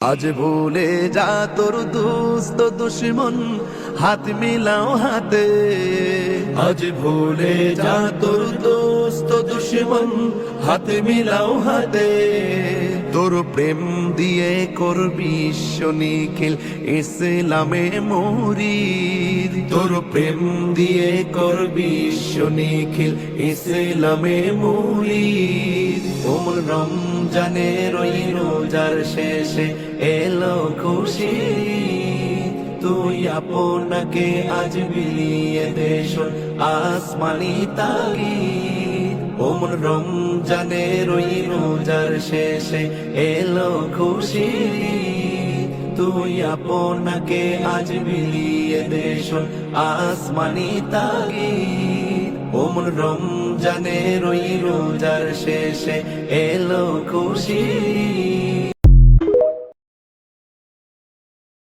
আজ ভুলে যা তোর দোস্ত দুশ্মন, হাত মিলাও হাতে। আজ ভুলে যা তোর দোস্ত দুশ্মন, হাত মিলাও হাতে। তোর প্রেম দিয়ে করবি বিশ্ব নিখিল ইসলামে মুরিদ। তোর প্রেম দিয়ে করবি বিশ্ব নিখিল ইসলামে মুরিদ। ওমর রমজানের ওই রোজার শেষে এলো খুশি, তুই আপনাকে আজ বিলিয়ে দেশ আসমানি তাগিদ। ওমর রমজানের ওই রোজার শেষে এলো খুশি, তুই আপনাকে আজ বিলিয়ে দেশ আসমানি তাগিদ। ওমর রমজানের ওই রোজার শেষে এলো খুশি।